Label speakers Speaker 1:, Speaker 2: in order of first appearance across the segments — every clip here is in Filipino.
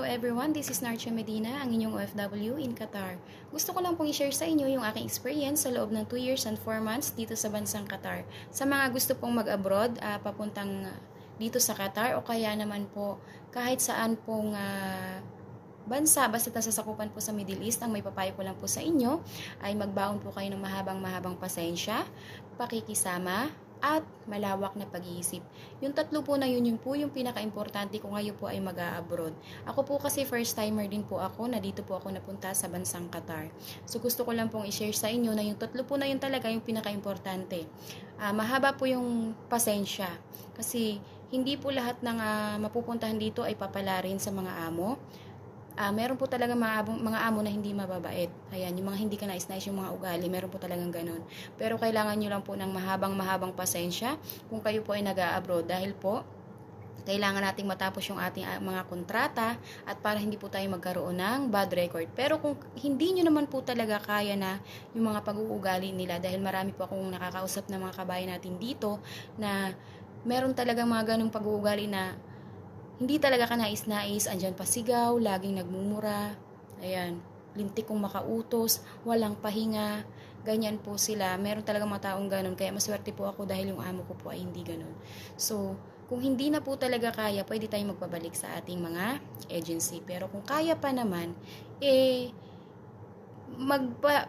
Speaker 1: everyone, this is Narcia Medina, ang inyong OFW in Qatar. Gusto ko lang pong i-share sa inyo yung aking experience sa loob ng 2 years and 4 months dito sa bansang Qatar. Sa mga gusto pong mag-abroad, papuntang dito sa Qatar o kaya naman po kahit saan pong bansa, basta nasasakupan po sa Middle East, ang may papayo ko lang po sa inyo ay magbaon po kayo ng mahabang pasensya, pakikisama, at malawak na pag-iisip. Yung tatlo po na yun po yung pinaka-importante kung ngayon po ay mag-a-abroad. Ako po kasi first timer din po ako, na dito po ako napunta sa bansang Qatar. So gusto ko lang pong i-share sa inyo na yung tatlo po na yun talaga yung pinaka-importante. Mahaba po yung pasensya kasi hindi po lahat ng mapupuntahan dito ay papalarin sa mga amo. Meron po talaga mga amo na hindi mababait. Ayan, yung mga hindi ka nais-nais yung mga ugali, meron po talagang ganun. Pero kailangan nyo lang po ng mahabang pasensya kung kayo po ay nag-a-abroad dahil po kailangan nating matapos yung ating mga kontrata at para hindi po tayo magkaroon ng bad record. Pero kung hindi nyo naman po talaga kaya na yung mga pag-uugali nila, dahil marami po akong nakakausap na mga kabayan natin dito na meron talagang mga ganung pag-uugali na hindi talaga ka nais-nais, andyan pa sigaw, laging nagmumura, ayan, lintik kong makautos, walang pahinga, ganyan po sila. Meron talaga mga taong ganun, kaya maswerte po ako dahil yung amo ko po ay hindi ganun. So, kung hindi na po talaga kaya, pwede tayong magpabalik sa ating mga agency. Pero kung kaya pa naman,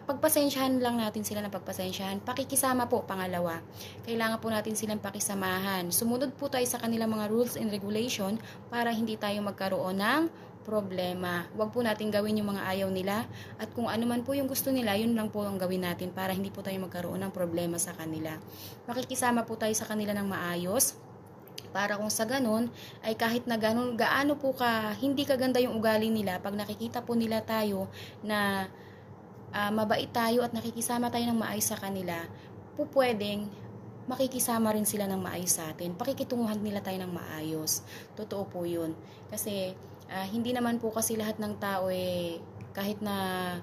Speaker 1: pagpasensyahan lang natin sila ng pagpasensyahan. Pakikisama po, pangalawa. Kailangan po natin silang pakisamahan. Sumunod po tayo sa kanilang mga rules and regulation para hindi tayo magkaroon ng problema. Huwag po natin gawin yung mga ayaw nila at kung ano man po yung gusto nila, yun lang po ang gawin natin para hindi po tayo magkaroon ng problema sa kanila. Makikisama po tayo sa kanila ng maayos para kung sa ganun ay kahit na gaano po hindi kaganda yung ugali nila, pag nakikita po nila tayo na mabait tayo at nakikisama tayo ng maayos sa kanila, po pwedeng makikisama rin sila ng maayos sa atin. Pakikitunguhan nila tayo ng maayos. Totoo po yun. Kasi hindi naman po kasi lahat ng tao kahit na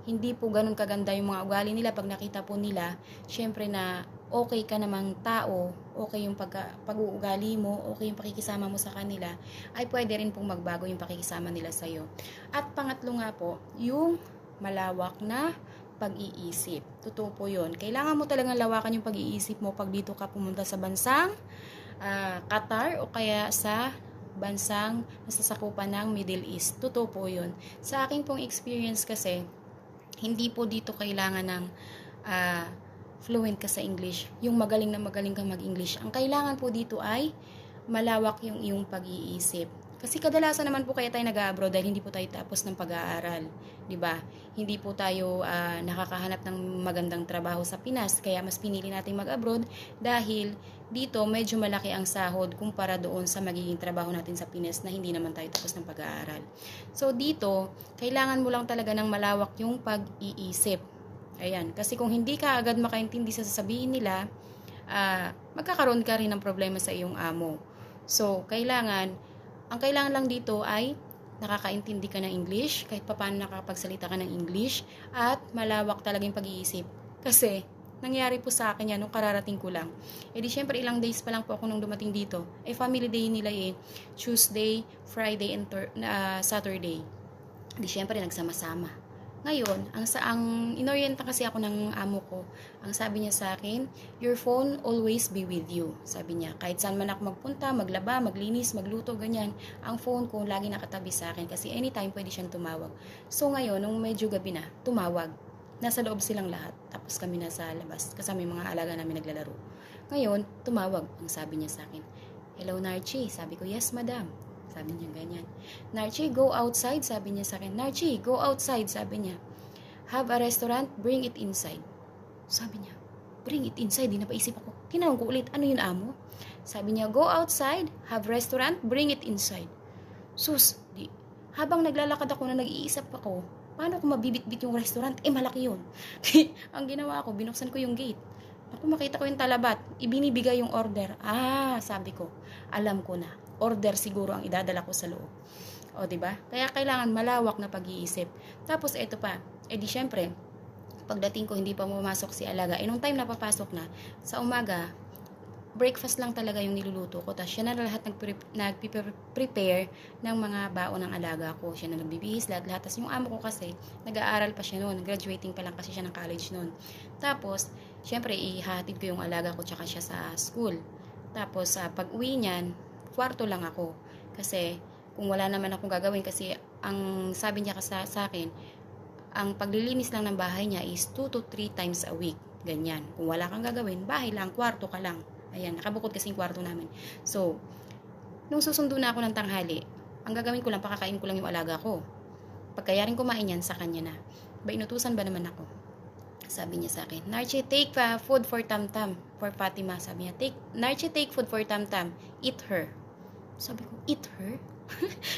Speaker 1: hindi po ganun kaganda yung mga ugali nila, pag nakita po nila, syempre na okay ka namang tao, okay yung pag-uugali mo, okay yung pakikisama mo sa kanila, ay pwede rin pong magbago yung pakikisama nila sa'yo. At pangatlo nga po, yung malawak na pag-iisip. Totoo po yun. Kailangan mo talagang lawakan yung pag-iisip mo pag dito ka pumunta sa bansang Qatar o kaya sa bansang nasasakupan ng Middle East. Totoo po yun. Sa aking pong experience kasi, hindi po dito kailangan ng fluent ka sa English. Yung magaling ka mag-English. Ang kailangan po dito ay malawak yung iyong pag-iisip. Kasi kadalasan naman po kaya tayo nag-abroad dahil hindi po tayo tapos ng pag-aaral, 'di ba? Hindi po tayo nakakahanap ng magandang trabaho sa Pinas, kaya mas pinili nating mag-abroad dahil dito medyo malaki ang sahod kumpara doon sa magiging trabaho natin sa Pinas na hindi naman tayo tapos ng pag-aaral. So dito, kailangan mo lang talaga ng malawak yung pag-iisip. Ayan, kasi kung hindi ka agad makaintindi sa sasabihin nila, magkakaroon ka rin ng problema sa iyong amo. So, ang kailangan lang dito ay nakakaintindi ka ng English, kahit paano nakapagsalita ka ng English, at malawak talaga yung pag-iisip. Kasi, nangyari po sa akin yan nung kararating ko lang. Di syempre ilang days pa lang po ako nung dumating dito. Family day nila Tuesday, Friday, and Saturday. Di syempre nagsama-sama. Ngayon, ang inorienta kasi ako ng amo ko, ang sabi niya sa akin, your phone always be with you. Sabi niya, kahit saan man ako magpunta, maglaba, maglinis, magluto, ganyan, ang phone ko lagi nakatabi sa akin kasi anytime pwede siyang tumawag. So ngayon, nung medyo gabi na, tumawag. Nasa loob silang lahat, tapos kami nasa labas, kasama yung mga alaga namin naglalaro. Ngayon, tumawag, ang sabi niya sa akin, hello Narchi, sabi ko, yes madam. Sabi niya ganyan. Narchi, go outside, sabi niya sa akin. Narchi, go outside, sabi niya. Have a restaurant, bring it inside. Sabi niya, bring it inside, di napaisip ako. Tinanong ko ulit, ano yun amo? Sabi niya, go outside, have restaurant, bring it inside. Sus, habang naglalakad ako na nag-iisip ako, paano ko mabibitbit yung restaurant? Malaki yun. Ang ginawa ko, binuksan ko yung gate. Ako makita ko yung talabat, ibinibigay yung order. Sabi ko, alam ko na. Order siguro ang idadala ko sa loob. O, diba? Kaya kailangan malawak na pag-iisip. Tapos, eto pa. Di syempre, pagdating ko, hindi pa pumasok si alaga. Nung time na papasok na, sa umaga, breakfast lang talaga yung niluluto ko. Tapos siya na lahat nagprepare ng mga baon ng alaga ko. Siya na nagbibihis, lahat-lahat. Tapos yung amo ko kasi, nag-aaral pa siya noon. Graduating pa lang kasi siya ng college noon. Tapos, syempre, ihatid ko yung alaga ko tsaka siya sa school. Tapos, pag uwi niyan, kwarto lang ako. Kasi, kung wala naman akong gagawin, kasi ang sabi niya sa akin, ang paglilinis lang ng bahay niya is 2 to 3 times a week. Ganyan. Kung wala kang gagawin, bahay lang, kwarto ka lang. Ayan, nakabukod kasi yung kwarto namin. So, nung susundo na ako ng tanghali, ang gagawin ko lang, pakakain ko lang yung alaga ko. Pagkayaring kumain yan, sa kanya na. Ba, inutusan ba naman ako? Sabi niya sa akin, Narchi, take food for Tamtam. For Fatima, sabi niya, Narchi, take food for Tamtam. Eat her. Sabi ko, eat her?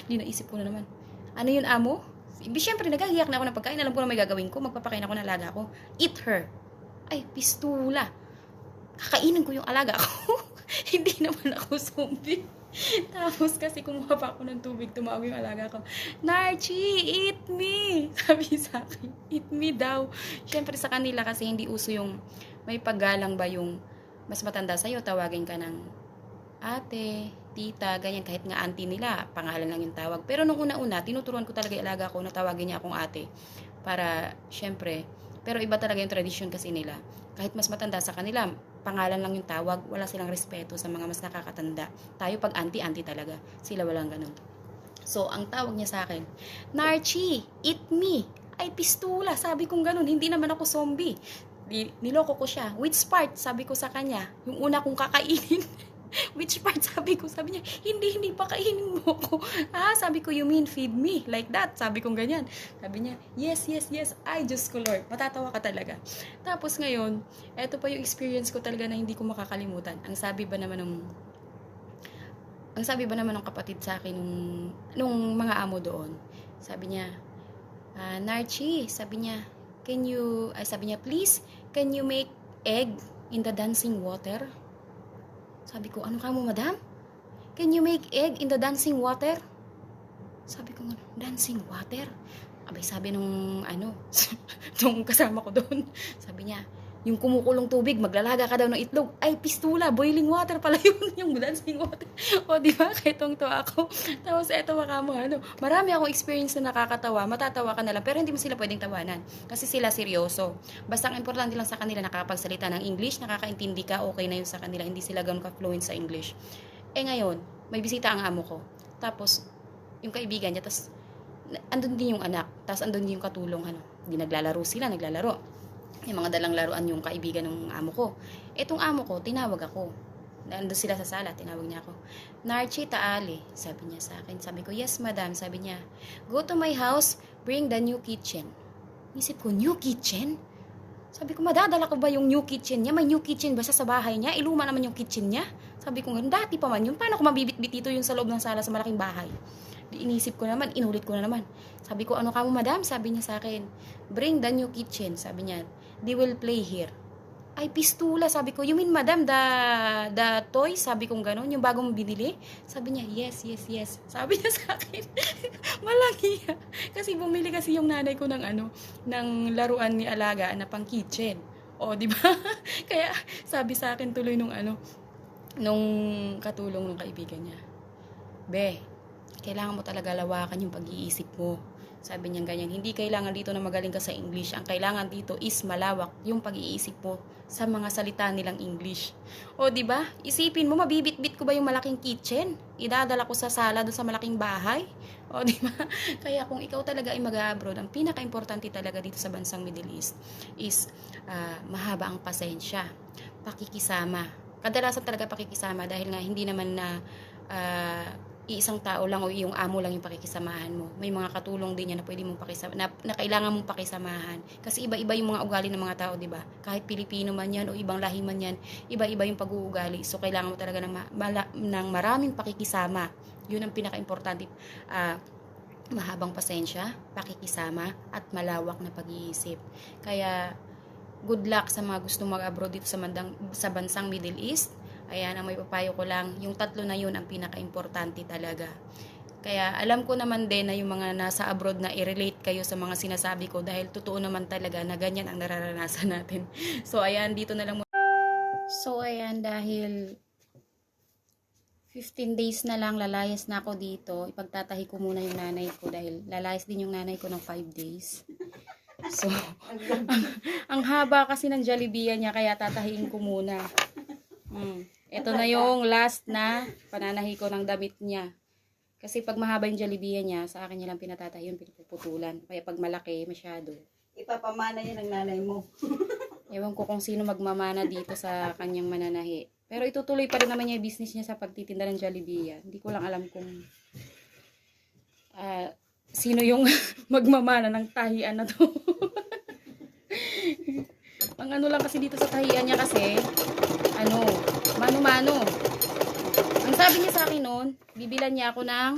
Speaker 1: Di naisip ko na naman. Ano yun, amo? Siyempre, nagahiyak na ako ng pagkain. Alam ko na may gagawin ko. Magpapakain ako ng alaga ko. Eat her. Ay, pistula. Kakainin ko yung alaga ko. Hindi naman ako zombie. Tapos kasi kumuha pa ako ng tubig, tumawag yung alaga ko. Narchi, eat me! Sabi sa akin, eat me daw. Siyempre sa kanila kasi hindi uso yung may paggalang ba yung mas matanda sa'yo, tawagin ka ng ate, tita, ganyan. Kahit nga auntie nila, pangalan lang yung tawag. Pero nung una-una, tinuturuan ko talaga yung alaga ko na tawagin niya akong ate. Para, siyempre, pero iba talaga yung tradisyon kasi nila. Kahit mas matanda sa kanila, pangalan lang yung tawag, wala silang respeto sa mga mas nakakatanda. Tayo pag auntie talaga, sila walang ganun. So, ang tawag niya sa akin, Narchi, eat me. Ay, pistula, sabi kong ganun, hindi naman ako zombie. Niloko ko siya. Which part? Sabi ko sa kanya, yung una kong kakainin. Which part? Sabi ko, sabi niya, hindi pa kainin mo ko. Sabi ko, you mean feed me? Like that. Sabi kong ganyan. Sabi niya, yes. Ay, Diyos ko Lord. Matatawa ka talaga. Tapos ngayon, eto pa yung experience ko talaga na hindi ko makakalimutan. Ang sabi ba naman ng kapatid sa akin nung mga amo doon. Sabi niya, Narchi, sabi niya, please, can you make egg in the dancing water? Sabi ko, ano ka mo, madam? Can you make egg in the dancing water? Sabi ko, dancing water? Abay, sabi nung kasama ko doon, sabi niya, yung kumukulong tubig, maglalaga ka daw ng itlog. Ay, pistula, boiling water pala yun, yung dancing water. O, di ba? Kaitong to ako. Tapos, eto baka mo, marami akong experience na nakakatawa, matatawa ka na lang, pero hindi mo sila pwedeng tawanan. Kasi sila seryoso. Basta ang importante lang sa kanila, nakakapagsalita ng English, nakakaintindi ka, okay na yun sa kanila, hindi sila ganun ka-fluent sa English. Ngayon, may bisita ang amo ko. Tapos, yung kaibigan niya, tapos, andun din yung anak, tapos andun din yung katulong, hindi naglalaro sila, naglalaro. Yung mga dalang laruan yung kaibigan ng amo ko. Etong amo ko, tinawag ako. Nandun sila sa sala, tinawag niya ako. Narchi, taali, sabi niya sa akin. Sabi ko, yes madam, sabi niya, go to my house, bring the new kitchen. Isip ko, new kitchen? Sabi ko, madadala ko ba yung new kitchen niya? May new kitchen ba siya sa bahay niya? Iluma naman yung kitchen niya. Sabi ko, dati pa man yun. Paano ko mabibit-bit dito yung sa loob ng sala sa malaking bahay? Inisip ko naman, inulit ko na naman. Sabi ko, ano ka mo madam? Sabi niya sa akin, bring the new kitchen. Sabi niya, they will play here. Ay, pistula. Sabi ko, you mean madam, the toy? Sabi kong gano'n, yung bagong binili? Sabi niya, yes. Sabi niya sa akin, malaki. Kasi bumili kasi yung nanay ko ng laruan ni alaga na pang kitchen. O, di ba? Kaya sabi sa akin tuloy nung katulong ng kaibigan niya, Be, kailangan mo talaga lawakan yung pag-iisip mo. Sabi niya ganyan, hindi kailangan dito na magaling ka sa English. Ang kailangan dito is malawak yung pag-iisip mo sa mga salita nilang English. O, di ba? Isipin mo, mabibit-bit ko ba yung malaking kitchen? Idadala ko sa sala doon sa malaking bahay? O, di ba? Kaya kung ikaw talaga ay mag-abroad, ang pinaka-importante talaga dito sa bansang Middle East is mahaba ang pasensya, pakikisama. Kadalasan talaga pakikisama dahil nga hindi naman na iisang tao lang o yung amo lang yung pakikisamahan mo. May mga katulong din yan na pwede mong na kailangan mong pakisamahan. Kasi iba-iba yung mga ugali ng mga tao, di ba? Kahit Pilipino man yan o ibang lahi man yan, iba-iba yung pag-uugali. So, kailangan mo talaga ng maraming pakikisama. Yun ang pinaka-importante. Mahabang pasensya, pakikisama, at malawak na pag-iisip. Kaya, good luck sa mga gustong mag-abroad dito sa bansang Middle East. Ayan, ang may papayo ko lang, yung tatlo na yun ang pinaka-importante talaga. Kaya alam ko naman din na yung mga nasa abroad na i-relate kayo sa mga sinasabi ko dahil totoo naman talaga na ganyan ang nararanasan natin. So ayan, dito na lang. So ayan, dahil 15 days na lang, lalayas na ako dito. Ipagtatahi ko muna yung nanay ko dahil lalayas din yung nanay ko ng 5 days. So, ang haba kasi ng Jollibee niya, kaya tatahiin ko muna. Ito na yung last na pananahi ko ng damit niya. Kasi pag mahaba yung Jollibee niya, sa akin niya lang pinatatahi yung pinuputulan. Kaya pag malaki, masyado.
Speaker 2: Ipapamana yan ng nanay mo.
Speaker 1: Ewan ko kung sino magmamana dito sa kanyang mananahi. Pero itutuloy pa rin naman niya yung business niya sa pagtitinda ng Jollibee. Hindi ko lang alam kung sino yung magmamana ng tahian na to. Ang ano lang kasi dito sa tahian niya kasi, mano-mano. Ang sabi niya sa akin noon, bibilan niya ako ng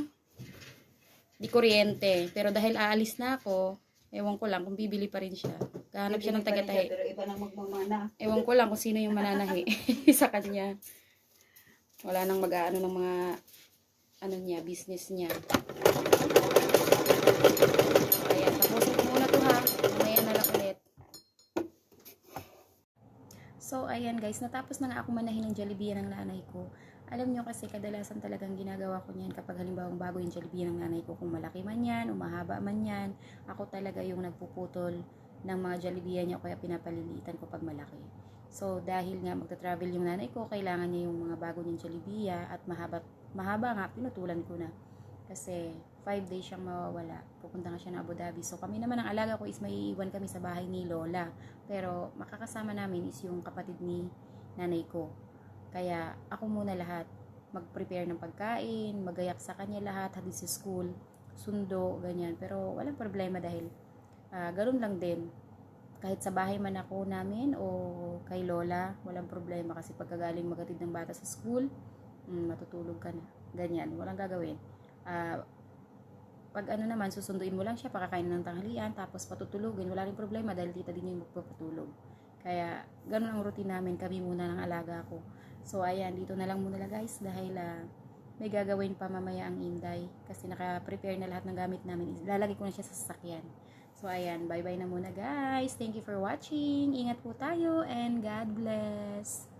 Speaker 1: di kuryente. Pero dahil aalis na ako, ewan ko lang kung bibili pa rin siya. Kahanap siya ng taga-tahi.
Speaker 2: Pero iba nang magmamana.
Speaker 1: Ewan ko lang kung sino yung mananahi sa kanya. Wala nang mag-aano ng mga business niya. Ayan, tapusin ko muna to ha. Mamaya na lang ulit. So, ayan guys, natapos na nga ako manahin ng Jollibee ng nanay ko. Alam nyo kasi kadalasan talagang ginagawa ko niyan kapag halimbawa bago yung Jollibee ng nanay ko, kung malaki man yan o mahaba man yan, ako talaga yung nagpuputol ng mga Jollibee niya, kaya pinapalilitan ko pag malaki. So, dahil nga magta-travel yung nanay ko, kailangan niya yung mga bago niyang Jollibee at mahaba nga, pinutulan ko na. Kasi 5 days siyang mawawala. Pupunta nga siya ng Abu Dhabi. So, kami naman ang alaga ko is may iwan kami sa bahay ni Lola. Pero, makakasama namin is yung kapatid ni nanay ko. Kaya, ako muna lahat. Mag-prepare ng pagkain, magayak sa kanya lahat, hatid sa school, sundo, ganyan. Pero, walang problema dahil ganun lang din. Kahit sa bahay man ako namin o kay Lola, walang problema. Kasi pagkagaling magatid ng bata sa school, matutulog ka na. Ganyan, walang gagawin. Pag naman, susunduin mo lang siya, pakakain ng tanghalian, tapos patutulugin, wala rin problema dahil tita din yung magpapatulog. Kaya, ganun ang routine namin, kami muna ng alaga ko. So, ayan, dito na lang muna lang guys, dahil may gagawin pa mamaya ang Inday, kasi naka-prepare na lahat ng gamit namin, lalagay ko na siya sa sasakyan. So, ayan, bye-bye na muna guys. Thank you for watching. Ingat po tayo and God bless.